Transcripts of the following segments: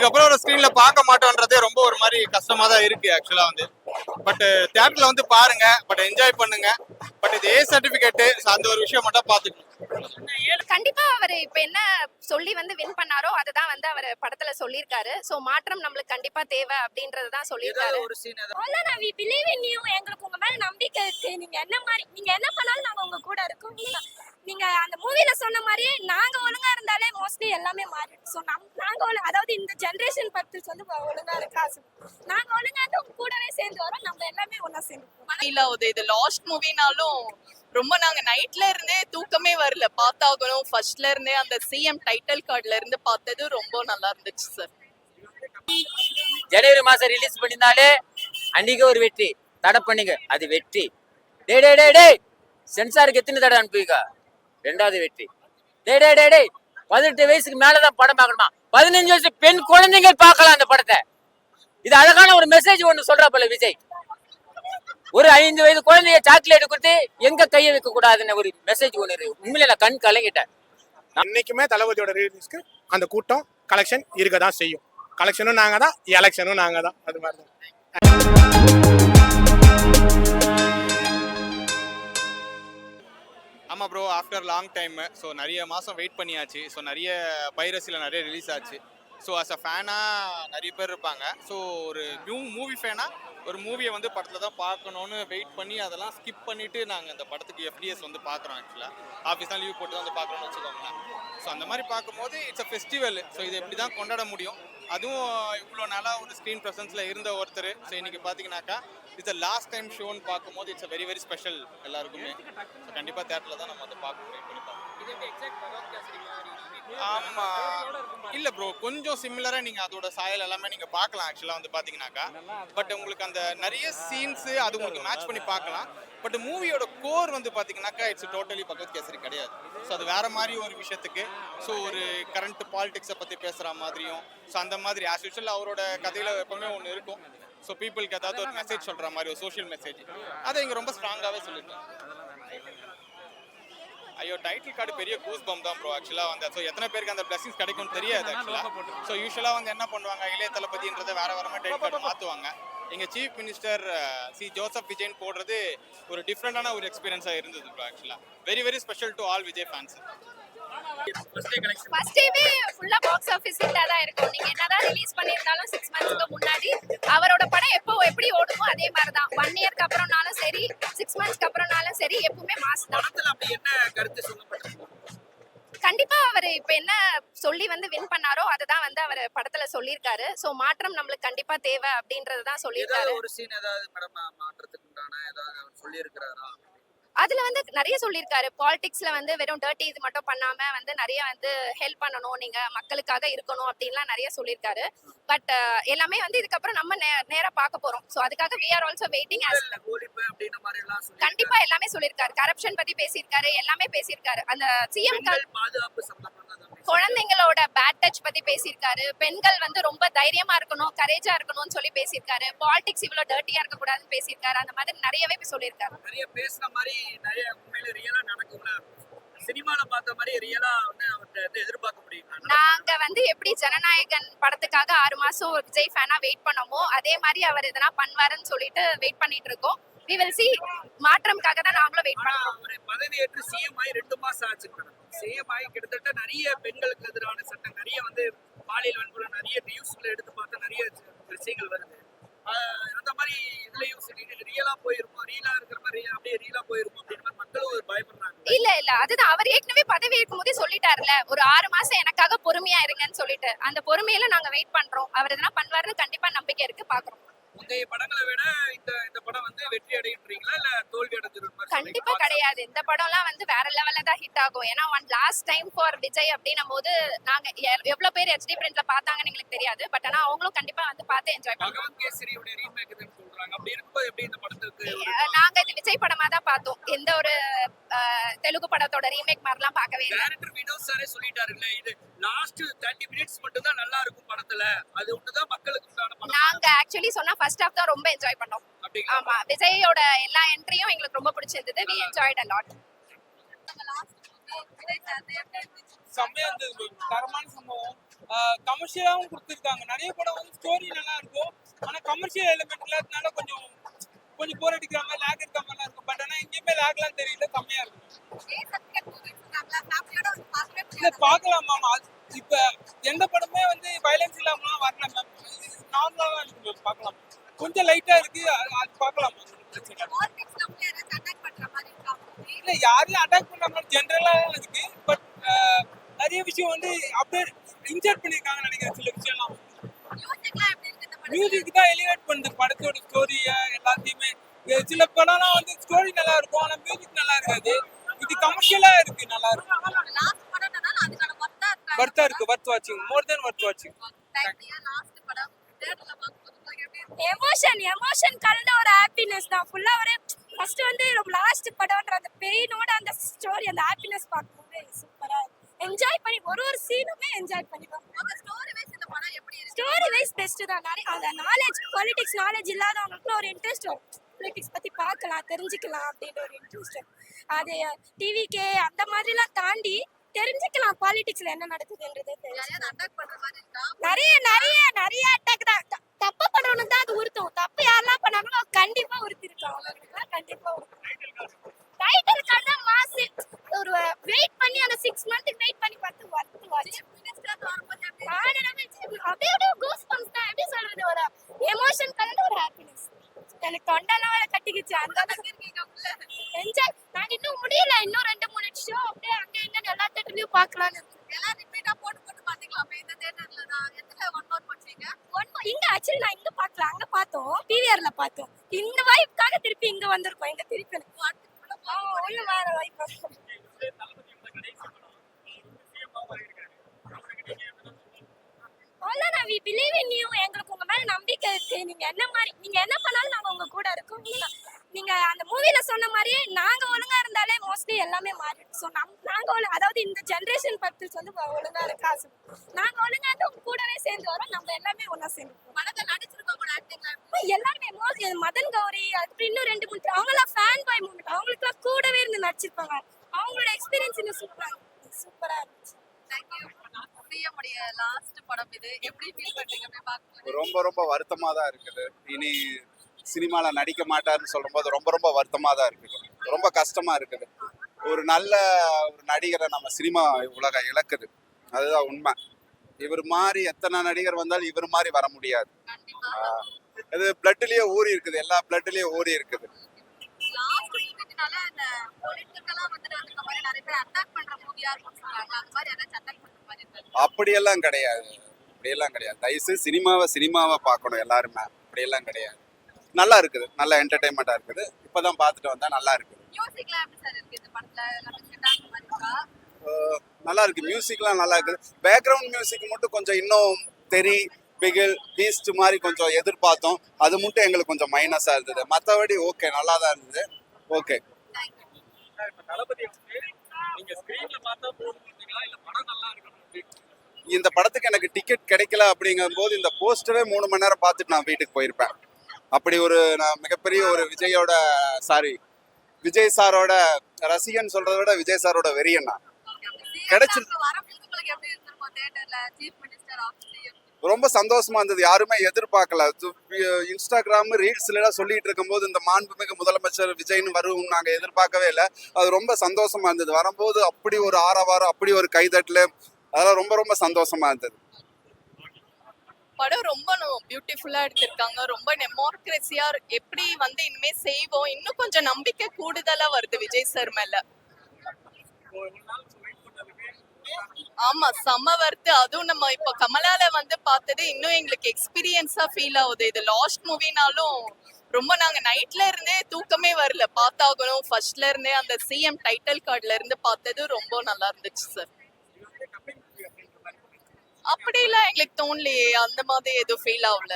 இதுக்கப்புறம் ஒரு ஸ்க்ரீன்ல பார்க்க மாட்டோன்றதே ரொம்ப ஒரு மாதிரி கஷ்டமா தான் இருக்கு ஆக்சுவலா வந்து. பட் தியேட்டர்ல வந்து பாருங்க, பட் என்ஜாய் பண்ணுங்க. பட் இது ஏ சர்டிபிகேட் அந்த ஒரு விஷயம் மட்டும் பாத்துக்கணும். கண்டிப்பா அவர் இப்ப என்ன சொல்லி வந்து வின் பண்ணாரோ அததான் வந்து அவர் படத்துல சொல்லியிருக்காரு. சோ மாற்றம் நம்மளுக்கு கண்டிப்பா தேவை அப்படின்றதுதான் சொல்லியிருக்காரு. எங்களுக்கு உங்க மேல நம்பிக்கை இருக்கு. நீங்க என்ன பண்ணாலும் நாங்க உங்க கூட இருக்கோம். நீங்க அந்த மூவில சொன்ன மாதிரியே நாங்க ஒழுங்கா இருந்தாலே மோஸ்ட்லி எல்லாமே மாறிடும். ஸோ நாங்க அதாவது இந்த ஜென்ரேஷன் பர்பிள்ஸ் வந்து ஒழுங்கா இருக்கா, நாங்க ஒழுங்கா இருந்து உங்க கூடவே சேர்ந்து வரோம். நம்ம எல்லாமே ஒண்ணா சேர்ந்து இல்ல இது லாஸ்ட் மூவினாலும் ரொம்ப நாங்க நைட்ல இருந்தே தூக்கமே வரல, பார்த்தாகணும். ஃபர்ஸ்ட்ல இருந்தே அந்த சிஎம் டைட்டில் கார்டுல இருந்து பார்த்தது ரொம்ப நல்லா இருந்துச்சு சார். ஜனவரி மாசம் ரிலீஸ் பண்ணிருந்தாலே அன்னைக்கு ஒரு வெற்றி, தடை பண்ணிங்க அது வெற்றி. டே டே டே டே சென்சாருக்கு எத்தனை தடவை அனுப்புவீங்க? ரெண்டாவது வெற்றி. டே டே டே டே 18 வயசுக்கு மேலதான் படம் பார்க்கணுமா? 15 வயசு பெண் குழந்தைங்க பார்க்கலாம் அந்த படத்தை. இது அழகான ஒரு மெசேஜ் ஒண்ணு சொல்றா போல விஜய். ஒரு 5 வயது குழந்தைய சாக்லேட் கொடுத்து எங்க கையை வைக்க கூடாதுன்னு ஒரு மெசேஜ் ஒண்ணு இருக்கு. உண்மையில நான் கண் கலங்கிட்டேன். இன்னைக்குமே தளபதியோட ரிலீஸ்க்கு அந்த கூட்டம் கலெக்ஷன் இருக்கதான் செய்யும். கலெக்ஷனும் நாங்க தான், எலெக்ஷனும் நாங்க தான். அது மாதிரி தான். ஆமா bro, after long time. So நிறைய மாதம் வெயிட் பண்ணியாச்சு. ஸோ நிறைய பைரசியில் நிறைய ரிலீஸ் ஆச்சு. ஸோ அஸ் அ ஃபேனாக நிறைய பேர் இருப்பாங்க. ஸோ ஒரு மூவி ஃபேனாக ஒரு மூவியை வந்து படத்தில் தான் பார்க்கணுன்னு வெயிட் பண்ணி அதெல்லாம் ஸ்கிப் பண்ணிவிட்டு நாங்கள் அந்த படத்துக்கு எஃப்டிஎஸ் வந்து பார்க்குறோம். ஆக்சுவலாக ஆஃபீஸ் தான் லீவ் போட்டு தான் வந்து பார்க்குறோன்னு வச்சுக்கோங்களேன். ஸோ அந்த மாதிரி பார்க்கும்போது இட்ஸ் அ ஃபெஸ்டிவல். ஸோ இது எப்படி தான் கொண்டாட முடியும்? அதுவும் இவ்வளோ நாளாக ஒரு ஸ்க்ரீன் ப்ரெசன்ஸில் இருந்த ஒருத்தர். ஸோ இன்றைக்கி பார்த்தீங்கன்னாக்கா இட்ஸ் லாஸ்ட் டைம் ஷோன்னு பார்க்கும்போது இட்ஸ் வெரி வெரி ஸ்பெஷல் எல்லாருக்குமே. ஸோ கண்டிப்பாக தேட்டரில் தான் நம்ம வந்து பார்க்க ட்ரை பண்ணி பார்க்கணும். ஆமாம் இல்லை ப்ரோ, கொஞ்சம் சிமிலராக நீங்கள் அதோட சாயல் எல்லாமே நீங்கள் பார்க்கலாம் ஆக்சுவலாக வந்து பார்த்தீங்கன்னாக்கா. பட் உங்களுக்கு அந்த நிறைய சீன்ஸு அது உங்களுக்கு மேட்ச் பண்ணி பார்க்கலாம். பட் மூவியோட கோர் வந்து பார்த்தீங்கன்னாக்கா இட்ஸ் டோட்டலி பகவத் கேசரி கிடையாது. ஸோ அது வேறு மாதிரி ஒரு விஷயத்துக்கு. ஸோ ஒரு கரண்ட் பாலிடிக்ஸை பற்றி பேசுகிற மாதிரியும், ஸோ அந்த மாதிரி ஆஸ் யூஷுவல் அவரோட கதையில் எப்பவுமே ஒன்று இருக்கும். ஸோ பீப்புளுக்கு ஏதாவது ஒரு மெசேஜ் சொல்கிற மாதிரி ஒரு சோஷியல் மெசேஜ் அதை இங்கே ரொம்ப ஸ்ட்ராங்காகவே சொல்லியிருக்கேன். ஐயோ, டைட்டில் கார்டு பெரிய கூஸ் பம் தான் ப்ரோ ஆக்சுவலாக வந்து. ஸோ எத்தனை பேருக்கு அந்த பிளஸிங்ஸ் கிடைக்கும்னு தெரியாது ஆக்சுவலாக. ஸோ யூஸ்வலாக வந்து என்ன பண்ணுவாங்க, இளைய தளபதின்றதை வேற மாதிரி டைட்டில் கார்டு மாற்றுவாங்க. எங்கள் சீஃப் மினிஸ்டர் ஜோசப் விஜய்ன்னு போடுறது ஒரு டிஃப்ரெண்டான ஒரு எக்ஸ்பீரியன்ஸாக இருந்தது ப்ரோ ஆக்சுவலாக. Very very special to all Vijay fans. First டேவே ஃபுல்லா பாக்ஸ் ஆபீஸ் ஹிட்டா தான் இருக்கும். நீங்க என்னதான் ரிலீஸ் பண்ணிருந்தாலும் 6 மந்த்ஸ்க்கு முன்னாடி அவரோட படம் எப்படி ஓடுமோ அதே மாதிரி தான். 1 இயர்க்கு அப்புறம்னாலும் சரி, 6 மந்த்ஸ்க்கு அப்புறம்னாலும் சரி, எப்பவுமே மாஸ் தான். அப்படி என்ன கருத்து சொல்லப்பட்டது? கண்டிப்பா அவர் இப்ப என்ன சொல்லி வந்து வின் பண்ணாரோ அததான் வந்து அவர் படத்துல சொல்லியிருக்காரு. சோ மாற்றம் நம்மளுக்கு கண்டிப்பா தேவை அப்படின்றதுதான் சொல்லியிருக்காரு. ஒரு சீன் ஏதாவது மேடம் மாற்றத்துக்கு உண்டான ஏதாவது அவர் சொல்லி இருக்கிறாரா? அதுல வந்து நிறைய சொல்லியிருக்காரு. பாலிடிக்ஸ்ல வந்து வெறும் டர்ட்டி இது மட்டும் பண்ணாம வந்து நிறைய வந்து ஹெல்ப் பண்ணணும், நீங்க மக்களுக்காக இருக்கணும் அப்படின்லாம் நிறைய சொல்லியிருக்காரு. பட் எல்லாமே வந்து இதுக்கப்புறம் நம்ம நேரா பார்க்க போறோம். சோ அதுக்காக we are also waiting. கண்டிப்பா எல்லாமே சொல்லியிருக்காரு. கரப்ஷன் பத்தி பேசியிருக்காரு, எல்லாமே பேசியிருக்காரு. அந்த சிஎம் பாதுகாப்பு சம்பந்தமா குழந்தைங்களோட பேட் டச் பத்தி பேசியிருக்காரு. பெண்கள் வந்து ரொம்ப தைரியமா இருக்கணும், கரேஜா இருக்கணும்னு சொல்லி பேசியிருக்காரு. பாலிடிக்ஸ் இவ்வளவு டர்ட்டியா இருக்க கூடாதுன்னு பேசியிருக்காரு. அந்த மாதிரி நிறையவே சொல்லியிருக்காரு. நிறைய பேசுற மாதிரி நிறைய உண்மையில ரியலா நடக்கும்ல, சினிமால பார்த்த மாதிரி ரியலா வந்து அவர்கிட்ட எதிர்பார்க்க முடியும். நாங்க வந்து எப்படி ஜனநாயகன் படத்துக்காக 6 மாசம் விஜய் ஃபேனா வெயிட் பண்ணோமோ அதே மாதிரி அவர் எதனா பண்ணுவாருன்னு சொல்லிட்டு வெயிட் பண்ணிட்டு இருக்கோம். we will see. மாற்றம்காக தான் நாங்களும் வெயிட் பண்றோம். அவர் பதவியேற்று சிஎம் ஆகி 2 மாசம் ஆச்சு. சிஎம் ஆகி கிட்டத்தட்ட நிறைய பெண்களுக்கு எதிரான சட்டம், நிறைய வந்து பாலியல் வன்முறை, நிறைய நியூஸ்ல எடுத்து பார்த்தா நிறைய விஷயங்கள் வருது. அந்த மாதிரி இதுலயும் ரியலா போயிருக்கும், ரியலா இருக்கிற மாதிரி அப்படியே ரியலா போயிருக்கும் அப்படின்னு மக்களும் ஒரு பயப்படுறாங்க. இல்ல அதுதான் அவர் ஏற்கனவே பதவி ஏற்கும் போதே சொல்லிட்டாருல, ஒரு 6 மாசம் எனக்காக பொறுமையா இருங்கன்னு சொல்லிட்டு. அந்த பொறுமையில நாங்க வெயிட் பண்றோம். அவர் எதனா பண்ணுவாருன்னு கண்டிப்பா நம்பிக்கை இருக்கு, பாக்குறோம். முந்தைய படங்களை விட இந்த படம் வந்து வெற்றி அடையுன்றீங்களா இல்ல தோல்வி அடைஞ்சிரும்? கண்டிப்பா கிடையாது. இந்த படம்லாம் வந்து வேற லெவல்ல தான் ஹிட் ஆகும். ஏன்னா லாஸ்ட் டைம் ஃபார் விஜய் அப்படின்னும் போது நாங்க எவ்வளவு பேர் HD பிரிண்ட்ல பார்த்தாங்கன்னு எங்களுக்கு தெரியாது. பட் ஆனா அவங்களும் கண்டிப்பா வந்து பார்த்து என்ஜாய் பண்ணுவாங்க. பகவத் கேசரியோட ரீமேக் சொல்றாங்க. அப்படி இருக்கும்போது எப்படி இந்த படத்துக்கு? நாங்க இது விஜய் படமா தான் பார்த்தோம். எந்த ஒரு தெலுங்கு படத்தோட ரீமேக் மாதிரிலாம் பார்க்கவே இல்லை. டைரக்டர் வினோத் சாரே சொல்லிட்டாருல்ல, இது லாஸ்ட் 30 மினிட்ஸ் மட்டும் தான் நல்லா இருக்கும் படத்துல, அது ஒண்ணுதான் மக்களுக்கு உண்டான படம். நாங்க ஆக்சுவலி சொன்னா ஃபர்ஸ்ட் ஹாஃப் தான் ரொம்ப என்ஜாய் பண்ணோம். ஆமா, விஜயோட எல்லா என்ட்ரியும் எங்களுக்கு ரொம்ப பிடிச்சிருந்தது. we enjoyed a lot. செம்மையா இருந்தது, தரமான சம்பவம். கமர்ஷியலாகவும் கொடுத்துருக்காங்க. நிறைய படம் வந்து ஸ்டோரி நல்லா இருக்கும், ஆனால் கமர்ஷியல் எலிமெண்ட் இல்லாதனால கொஞ்சம் கொஞ்சம் போர் அடிக்கிற மாதிரி லேக் இருக்க மாதிரிலாம் இருக்கும். பட் ஆனால் எங்கேயுமே லேக்லாம் தெரியல, கம்மியாக இருக்கும். இல்லை பார்க்கலாம் மேம். அது இப்போ எந்த படமே வந்து வயலன்ஸ் இல்லாமலாம் வரல மேம். நார்மலாக தான் இருக்கு மேம், பார்க்கலாம். கொஞ்சம் லைட்டாக இருக்கு, அது பார்க்கலாம் மேம். இல்லை யாரையும் அட்டாக் பண்ணுற மாதிரி ஜென்ரலாக தான் இருக்கு. பட் நிறைய விஷயம் வந்து அப்படியே இன்சர்ட் பண்ணியிருக்காங்கன்னு நினைக்கிறேன். சில விஷயம்லாம் மியூசிக் தான் எலிவேட் பண்ணுது படத்தோட ஸ்டோரியை எல்லாத்தையுமே. சில படம்லாம் வந்து ஸ்டோரி நல்லா இருக்கும், ஆனால் மியூசிக் நல்லா இருக்காது. இது கமர்ஷியலா இருக்கு, நல்லா இருக்கு. வர்த்தா இருக்கு, வர்த் வாட்சிங், மோர் தென் வர்த் வாட்சிங். எமோஷன் கலந்த ஒரு ஹாப்பினஸ் தான் ஃபுல்லா. ஒரு ஃபர்ஸ்ட் வந்து ரொம்ப லாஸ்ட் படம்ன்ற அந்த பெயினோட அந்த ஸ்டோரி, அந்த ஹாப்பினஸ் பார்க்கும்போது சூப்பரா என்ஜாய் பண்ணி ஒரு சீனுமே என்ஜாய் பண்ணி பார்ப்போம். ஸ்டோரி வைஸ் பெஸ்ட் தான். நிறைய அந்த நாலேஜ், பொலிட்டிக்ஸ் நாலேஜ் இல்லாதவங்களுக்கு ஒரு இன்ட்ரெஸ்ட் வரும். பொலிட்டிக்ஸ் பத்தி பார்க்கலாம், தெரிஞ்சுக்கலாம் அப்படின்ற ஒரு இன்ட்ரெஸ்ட். அது டிவிக்கே அந்த மாதிரிலாம் தாண்டி தெரிஞ்சுக்கலாம் பாலிடிக்ஸ்ல என்ன நடக்குதுன்றது. நிறைய நிறைய நிறைய அட்டாக் தான். தப்பு பண்றவனுக்கு தான் அது உறுத்தும். தப்பு யாரெல்லாம் பண்ணாங்களோ கண்டிப்பா உறுத்திருக்காங்க. அவங்களுக்கு கண்டிப்பா டைட்டில் கார்டு தான் மாசு. ஒரு வெயிட் பண்ணி அந்த 6 மந்த்க்கு வெயிட் பண்ணி பார்த்து வர்த்து வாட்ச். அப்படியே கூஸ் பம்ப்ஸ் தான். எப்படி சொல்றது, ஒரு எமோஷன் கலந்த ஒரு ஹாப்பினஸ். எனக்கு தொண்டெல்லாம் கட்டிக்கிச்சு. அந்த என்ஜாய். நாங்க இன்னும் முடியல, இன்னும் 2-3 ஷோ அப்படியே அங்க இங்க எல்லா தியேட்டர்லயும் பார்க்கலாம்னு இருக்கு. எல்லாம் ரிப்பீட்டா போட்டு பாத்தீங்களாமே இந்த தியேட்டர்ல தான். எத்தனை 1 hour போச்சீங்க? இங்க ஆக்சுவலி நான் இங்க பார்க்கல, அங்க பார்த்தோம், பிவிஆர்ல பார்த்தோம். இந்த வைப்காக திருப்பி இங்க வந்திருக்கோம். இங்க திருப்பி ஒண்ணு வேற வைப். அவ்வளவுதான். we believe in you. எங்களுக்கு உங்க மேல நம்பிக்கை இருக்கு. நீங்க என்ன பண்ணாலும் நாங்க உங்க கூட இருக்கோம். நீங்க அந்த மூவில சொன்ன மாதிரியே நாங்க ஒழுங்கா இருந்தாலே மோஸ்ட்லி எல்லாமே மாறிடும். ஸோ நாங்க அதாவது இந்த ஜென்ரேஷன் பர்சன்ஸ் வந்து ஒழுங்கா இருக்கா, நாங்க ஒழுங்கா இருந்து உங்க கூடவே சேர்ந்து வரோம். நம்ம எல்லாமே ஒண்ணா சேர்ந்து படத்தை நடிச்சிருக்கோம். எல்லாருமே மதன் கௌரி, அதுக்கு இன்னும் 2-3 அவங்களாம் ஃபேன் பாய் மூமெண்ட். அவங்களுக்குலாம் கூடவே இருந்து நடிச்சிருப்பாங்க. அவங்களோட எக்ஸ்பீரியன்ஸ் இன்னும் சூப்பரா இருந்துச்சு. ரொம்ப ரொம்ப வருத்தமா தான் இருக்குது. இனி சினிமால நடிக்க மாட்டாருன்னு சொல்லும்போது ரொம்ப ரொம்ப வருத்தமா தான் இருக்குது. ரொம்ப கஷ்டமா இருக்குது. ஒரு நல்ல ஒரு நடிகரை நம்ம சினிமா உலகம் இழக்குது, அதுதான் உண்மை. இவர் மாதிரி எத்தனை நடிகர் வந்தாலும் இவர் மாதிரி வர முடியாது. இது பிளட்லயே ஊறி இருக்குது, எல்லா பிளட்லயே ஊறி இருக்குது. அப்படியெல்லாம் கிடையாது, அப்படியெல்லாம் கிடையாது. தயவுசெய்து சினிமாவை பார்க்கணும் எல்லாருமே. அப்படியெல்லாம் கிடையாது. நல்லா இருக்குது, நல்ல என்டர்டைன்மெண்டா இருக்குது. இப்பதான் பார்த்துட்டு வந்தா நல்லா இருக்குது. நல்லா இருக்கு, மியூசிக்லாம் நல்லா இருக்குது. பேக்ரவுண்ட் மியூசிக் மட்டும் கொஞ்சம் இன்னும் பிகில் பீஸ்ட் மாதிரி கொஞ்சம் எதிர்பார்த்தோம். அது மட்டும் எங்களுக்கு கொஞ்சம் மைனஸா இருந்தது. மற்றபடி ஓகே, நல்லா தான் இருந்தது. ஓகே. இந்த படத்துக்கு எனக்கு டிக்கெட் கிடைக்கல அப்படிங்கும் போது இந்த போஸ்டரே 3 மணி நேரம் பார்த்துட்டு நான் வீட்டுக்கு போயிருப்பேன். அப்படி ஒரு நான் மிகப்பெரிய ஒரு விஜய் சாரோட ரசிகன் சொல்றதை விட விஜய் சாரோட வெறியன் நான். கிடைச்சு ரொம்ப சந்தோஷமா இருந்தது. யாருமே எதிர்பார்க்கல. இன்ஸ்டாகிராம் ரீல்ஸ்ல சொல்லிட்டு இருக்கும்போது இந்த மாண்புமிகு முதலமைச்சர் விஜய்னு வரும் நாங்க எதிர்பார்க்கவே இல்லை. அது ரொம்ப சந்தோஷமா இருந்தது. வரும்போது அப்படி ஒரு ஆரவாரம், அப்படி ஒரு கைதட்டல், அதெல்லாம் ரொம்ப ரொம்ப சந்தோஷமா இருந்தது. படம் ரொம்ப பியூட்டிஃபுல்லா எடுத்திருக்காங்க. ரொம்ப டெமோக்ரஸியா எப்படி வந்து இனிமே செய்வோம், இன்னும் கொஞ்சம் நம்பிக்கை கூடுதலா வருது விஜய் சார் மேல. ஆமா, செம்ம வருது. அதுவும் நம்ம இப்ப கமலால வந்து பார்த்தது இன்னும் எங்களுக்கு எக்ஸ்பீரியன்ஸா ஃபீல் ஆகுது. இது லாஸ்ட் மூவினாலும் ரொம்ப நாங்க நைட்ல இருந்தே தூக்கமே வரல, பார்த்தாகணும். ஃபர்ஸ்ட்ல இருந்தே அந்த சிஎம் டைட்டில் கார்டுல இருந்து பார்த்தது ரொம்ப நல்லா இருந்துச்சு சார். அப்படிலாம் எங்களுக்கு தோணலையே, அந்த மாதிரி எதுவும் ஃபீல் ஆகல.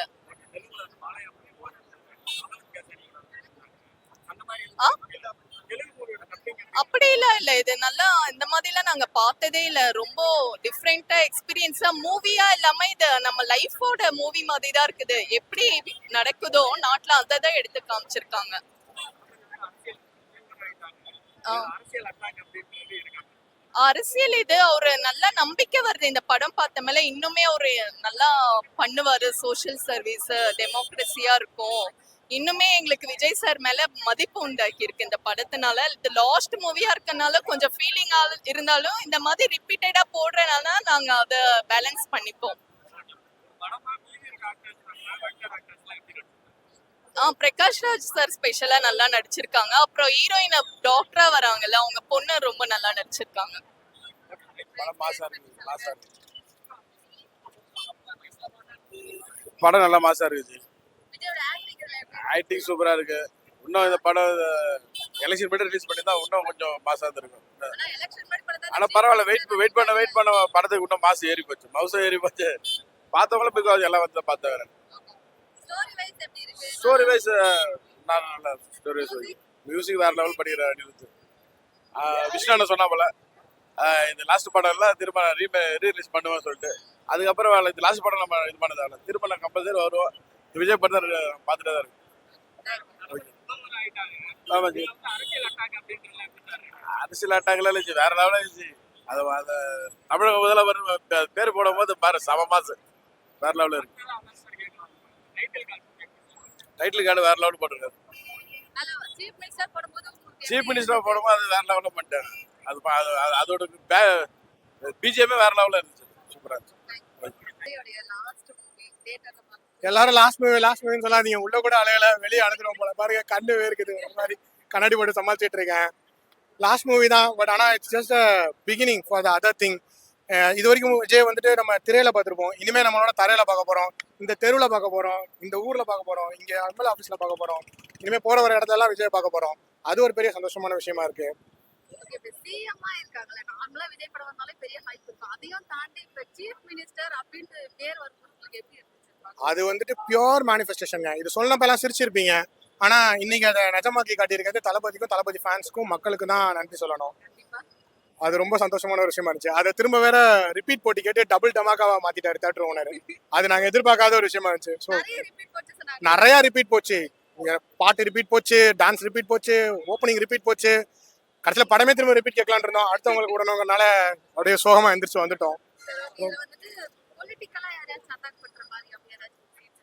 அப்படிலாம் இல்ல, இது நல்லா இந்த மாதிரிலாம் நாங்க பார்த்ததே இல்ல. ரொம்ப டிஃப்ரெண்டா எக்ஸ்பீரியன்ஸா மூவியா இல்லாம இது நம்ம லைஃபோட மூவி மாதிரி தான் இருக்குது. எப்படி நடக்குதோ நாட்டுல அதை எடுத்து காமிச்சிருக்காங்க. அரசியல் இது ஒரு நல்ல நம்பிக்கை வருது இந்த படம் பார்த்த மேல. இன்னுமே ஒரு நல்லா பண்ணுவாரு, சோஷியல் சர்வீஸ், டெமோக்ரஸியா இருக்கும். இன்னுமே எங்களுக்கு விஜய் சார் மேல மதிப்பு உண்டாக்கி இருக்கு இந்த படத்தினால. இது லாஸ்ட் மூவியா இருக்கனால கொஞ்சம் ஃபீலிங் இருந்தாலும் இந்த மாதிரி ரிப்பீட்டடா போடுறதுனால நாங்க அதை பேலன்ஸ் பண்ணிப்போம். பிரகாஷ் ராஜ் சார் ஸ்பெஷலா நல்லா நடிச்சிருக்காங்க. அப்புறம் ஹீரோயின் டாக்டரா வராங்கல்ல, அவங்க பொண்ணு ரொம்ப நல்லா நடிச்சிருக்காங்க. படம் நல்லா மாசா இருக்கு. ஆக்டிங் சூப்பரா இருக்கு. இன்னும் இந்த படம் எலெக்ஷன் மட்டும் ரிலீஸ் பண்ணி தான் இன்னும் கொஞ்சம் மாசா இருக்கும். ஆனா பரவாயில்ல, வெயிட் பண்ண படத்துக்கு இன்னும் மாசம் ஏறி போச்சு, மவுசம் ஏறி போச்சு. பார்த்தவங்களும் பிகாஸ் எல்லாம் வந்து பார்த்தவங்க. ஸ்டோரி வைஸ் நல்ல ஸ்டோரி வைஸ், மியூசிக் வேற லெவல் பண்ணிடுற அனிருத். விஷ்ணு சொன்னா போல இந்த லாஸ்ட் படம் எல்லாம் திரும்ப ரீரிலீஸ் பண்ணுவோம் சொல்லிட்டு, அதுக்கப்புறம் இந்த லாஸ்ட் படம் நம்ம இது பண்ணதால திரும்ப நான் கம்பல்சரி வருவோம். விஜய் படம் தான் பார்த்துட்டு தான் இருக்கு. அரசியல் அட்டாக்லாம் இருந்துச்சு, வேற லெவலாக இருந்துச்சு. அது தமிழக முதல்வர் பேர் போடும் போது பாரு சம மாசு வேற லெவலில் இருக்கு. டைட்டில் கார்டு வேற லெவலில் போட்டிருக்காரு. சீஃப் மினிஸ்டர் போடும்போது அது வேற லெவலில் பண்ணிட்டாங்க. அதோட பிஜிஎம்மே வேற லெவலில் இருந்துச்சு, சூப்பராக இருந்துச்சு. எல்லாரும் லாஸ்ட் மூவின்னு சொல்லாதீங்க, உள்ள கூட அலையில வெளியே அடைஞ்சிடும் போல. பாருங்க கண்ணு வேர்க்குது, ஒரு மாதிரி கண்ணாடி போட்டு சமாளிச்சுட்டு இருக்கேன். லாஸ்ட் மூவி தான், பட் ஆனால் it's just beginning for the other thing. இது வரைக்கும் விஜய் வந்துட்டு நம்ம திரையில பார்த்துருப்போம், இனிமேல் நம்மளோட தரையில பார்க்க போறோம், இந்த தெருவில் பார்க்க போறோம், இந்த ஊர்ல பார்க்க போறோம், இங்கே எம்எல்ஏ ஆஃபீஸ்ல பார்க்க போறோம், இனிமேல் போற வர இடத்துலலாம் விஜய் பார்க்க போறோம். அது ஒரு பெரிய சந்தோஷமான விஷயமா இருக்கு. அது வந்துட்டு பியோர் மேனிஃபெஸ்டேஷன். இது சொன்னப்ப எல்லாம் சிரிச்சிருப்பீங்க, ஆனா இன்னைக்கு அதை நிஜமாக்கி காட்டியிருக்கிறது தளபதிக்கும் தளபதி ஃபேன்ஸ்க்கும் மக்களுக்கு தான் நன்றி சொல்லணும். அது ரொம்ப சந்தோஷமான ஒரு விஷயமா இருந்துச்சு. அதை திரும்ப வேற ரிப்பீட் போட்டி கேட்டு டபுள் டமாக்காவா மாத்திட்டாரு தேட்டர் ஓனர். அது நாங்க எதிர்பார்க்காத ஒரு விஷயமா இருந்துச்சு. ஸோ நிறைய ரிப்பீட் போச்சு, பாட்டு ரிப்பீட் போச்சு, டான்ஸ் ரிப்பீட் போச்சு, ஓப்பனிங் ரிப்பீட் போச்சு. கடைசியில் படமே திரும்ப ரிப்பீட் கேட்கலான் இருந்தோம், அடுத்தவங்களுக்கு விடணுங்கிறனால அப்படியே சோகமா எந்திரிச்சு வந்துட்டோம்.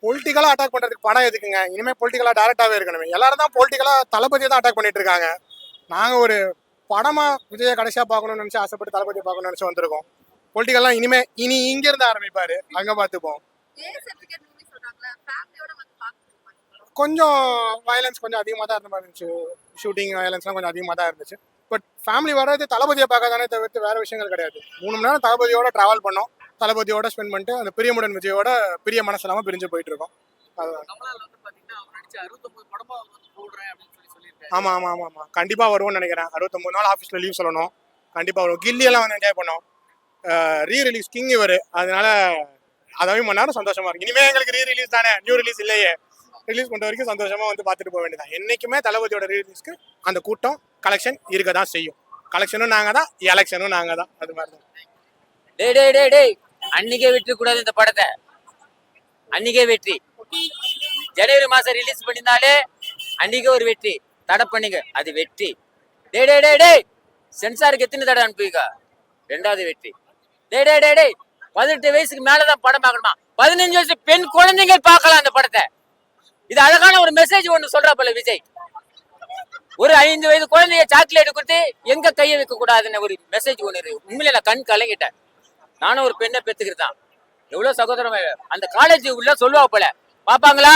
பொலிட்டிக்கலா அட்டாக் பண்றதுக்கு படம் எதுக்குங்க? இனிமே பொலிட்டிக்கலா டைரக்டாவே இருக்கணுமே. எல்லாரும் தான் பொலிட்டிக்கலா தளபதியை தான் அட்டாக் பண்ணிட்டு இருக்காங்க. நாங்க ஒரு படமா விஜய கடைசியா பார்க்கணும்னு நினைச்சு ஆசைப்பட்டு தளபதியை பார்க்கணும்னு நினைச்சு வந்திருக்கோம். பொலிட்டிக்கல்லாம் இனி இங்க இருந்து ஆரம்பிப்பாரு, அங்க பார்த்துப்போம். கொஞ்சம் வயலன்ஸ் கொஞ்சம் அதிகமாக தான் இருந்த மாதிரி இருந்துச்சு, ஷூட்டிங் வயலன்ஸ்லாம் கொஞ்சம் அதிகமாக தான் இருந்துச்சு. பட் ஃபேமிலி வர்றது தளபதியை பார்க்க தானே தவிர்த்து வேற விஷயங்கள் கிடையாது. 3 மணி நேரம் தளபதியோட டிராவல் பண்ணோம், தளபதியோட ஸ்பெண்ட் பண்ணிட்டு அந்த பிரியமுடன் விஜயோட பிரிய மனசு இல்லாமல் பிரிஞ்சு போயிட்டு இருக்கோம். ஆமா ஆமா ஆமா ஆமா கண்டிப்பா வருவோம்னு நினைக்கிறேன். 69 நாள் ஆஃபீஸ்ல லீவ் சொல்லணும், கண்டிப்பா வரும். கில்லி எல்லாம் வந்து என்ஜாய் பண்ணோம். ரீ ரிலீஸ் கிங் இவர், அதனால அதாவது மணி நேரம் சந்தோஷமா இருக்கு. இனிமே எங்களுக்கு ரீ ரிலீஸ் தானே, நியூ ரிலீஸ் இல்லையே. ரிலீஸ் பண்ற வரைக்கும் சந்தோஷமா வந்து பார்த்துட்டு போக வேண்டியதான். என்னைக்குமே தளபதியோட ரிலீஸ்க்கு அந்த கூட்டம் கலெக்ஷன் இருக்க தான் செய்யும். கலெக்ஷனும் நாங்க தான், எலெக்ஷனும் நாங்க தான், அது மாதிரி தான். டேய் அன்னைக்கே விட்டு கூடாது இந்த படத்தை, அன்னைக்கே வெற்றி. ஜனவரி மாசம் ரிலீஸ் பண்ணியிருந்தாலே அன்னைக்கே ஒரு வெற்றி. தடை பண்ணிங்க, அது வெற்றி. டேய் சென்சாருக்கு எத்தனை தடை அனுப்புவீங்க? 2வது வெற்றி. டேய் 18 வயசுக்கு மேலதான் படம் பார்க்கணுமா? 15 வயசு பெண் குழந்தைங்க பார்க்கலாம் அந்த படத்தை. இது அழகான ஒரு மெசேஜ் ஒண்ணு சொல்றாப்பல விஜய். ஒரு 5 வயது குழந்தைய சாக்லேட் கொடுத்து எங்க கையை வைக்க கூடாதுன்னு ஒரு மெசேஜ் ஒண்ணு இருக்கு. உண்மையில நான் கண் கலங்கிட்டேன். நானும் ஒரு பெண்ணை பெற்றுக்கிட்டான், எவ்வளவு சகோதரம். அந்த காலேஜ் உள்ள சொல்லுவா போல, பாப்பாங்களா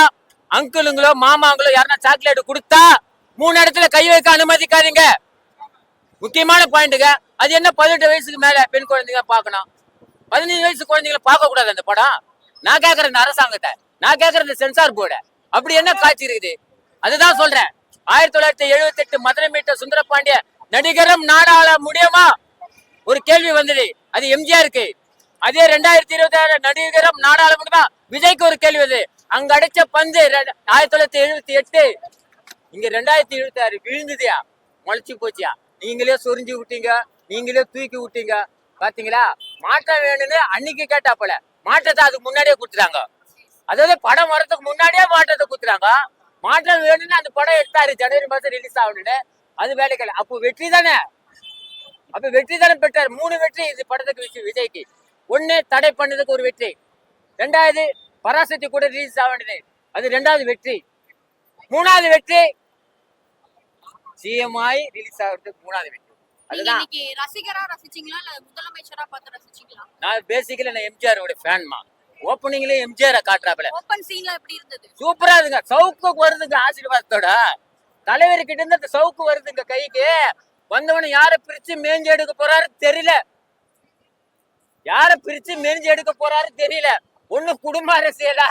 அங்கிளுங்களோ மாமாங்களோ யாருன்னா சாக்லேட் கொடுத்தா 3 இடத்துல கை வைக்க அனுமதிக்காதீங்க. முக்கியமான பாயிண்ட்டுங்க. அது என்ன 18 வயசுக்கு மேல பெண் குழந்தைங்க பார்க்கணும், 15 வயசு குழந்தைங்களை பார்க்க கூடாது அந்த படம்? நான் கேட்கறேன் இந்த அரசாங்கத்தை, நான் கேட்கறது சென்சார் போர்டு. அப்படி என்ன காட்சி இருக்குது? அதுதான் சொல்றேன். 1978 மதுரை மீட்ட சுந்தரபாண்டிய நடிகரும் நாடாள முடியுமா ஒரு கேள்வி வந்தது, அது எம்ஜிஆருக்கு. அதே 2026 நடிகரும் நாடாள முடியுமா விஜய்க்கு ஒரு கேள்வி வருது. அங்க அடிச்ச பந்து 1978, இங்க 2026 விழுந்ததுயா, முளைச்சு போச்சியா. நீங்களே சொரிஞ்சு விட்டீங்க, நீங்களே தூக்கி விட்டீங்க. பாத்தீங்களா? மாற்றம் வேணும்னு அன்னைக்கு கேட்டா போல, மாற்றத்தை அதுக்கு முன்னாடியே கொடுத்துட்டாங்க. அதாவது படம் வரதுக்கு முன்னாடியே மாற்றத்தை கொடுத்துறாங்க. மாற்றம் வேணும்னு அந்த படம் எடுத்தாரு, ஜனவரி மாசம் ரிலீஸ் ஆகணும்னு. அது வேலைக்கல. அப்போ வெற்றி தானே. அப்ப வெற்றி தானே பெற்றார். 3 வெற்றி இது படத்துக்கு விஜய்க்கு. 1 தடை பண்ணதுக்கு ஒரு வெற்றி, 2வது பராசக்தி கூட ரிலீஸ் ஆக வேண்டியது, அது 2வது வெற்றி, 3வது வெற்றி சிஎம் ஆகி ரிலீஸ் ஆகிறதுக்கு 3வது வெற்றி. அதுதான் ரசிகரா ரசிச்சீங்களா இல்ல முதலமைச்சரா பார்த்து ரசிச்சீங்களா? நான் பேசிக்கல நான் எம்ஜிஆரோட ஃபேன்மா. ஓப்பனிங்ல எம்ஜிஆர் காட்டுறாப்புல ஓபன் சீன்ல எப்படி இருந்தது? சூப்பரா இருக்குங்க. சவுக்கு வருதுங்க ஆசீர்வாதத்தோட. தலைவர் கிட்ட இருந்து அந்த சவுக்கு வருதுங்க கைக்கு. வந்தவன யார பிரிச்சு மேஞ்சு எடுக்க போறாரு தெரியல. யார பிரிச்சு மேஞ்சு எடுக்க போறாரு தெரியல. ஒண்ணு குடும்ப அரசியலா,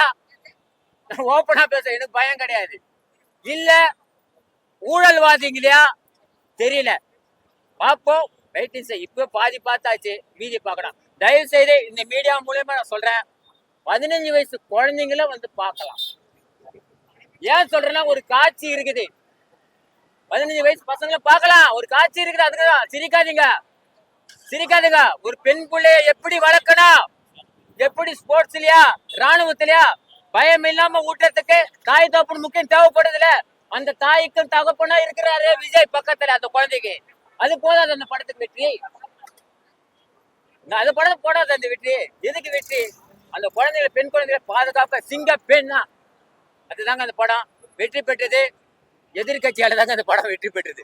ஓப்பனா பேச எனக்கு பயம் கிடையாது, இல்ல ஊழல்வாதிங்களையா தெரியல. பாப்போம், வெயிட்டிங். இப்ப பாதி பார்த்தாச்சு, மீதி பார்க்கணும். தயவு செய்து இந்த மீடியா மூலமா நான் சொல்றேன், 15 வயசு குழந்தைங்கள வந்து பார்க்கலாம். ஏன் சொல்றேன்னா ஒரு காட்சி இருக்குது, 15 வயசு பசங்களை பார்க்கலாம், ஒரு காட்சி இருக்குது. அதுக்குதான் சிரிக்காதீங்க, சிரிக்காதீங்க. ஒரு பெண் பிள்ளைய எப்படி வளர்க்கணும், எப்படி ஸ்போர்ட்ஸ்லயா ராணுவத்திலயா பயம் இல்லாம ஊட்டத்துக்கு தாய் தகப்பன் முக்கியம் தேவைப்படுதுல, அந்த தாய்க்கும் தகப்பனா இருக்கிறாரு விஜய் பக்கத்துல அந்த குழந்தைக்கு. அது போதாது அந்த படத்துக்கு வெற்றி. அந்த படம் போடாது அந்த வெற்றி. எதுக்கு வெற்றி? அந்த குழந்தைகளை, பெண் குழந்தைகளை பாதுகாக்க சிங்க பெண் தான். அதுதாங்க அந்த படம் வெற்றி பெற்றது. எதிர்கட்சியால தாங்க அந்த படம் வெற்றி பெற்றது.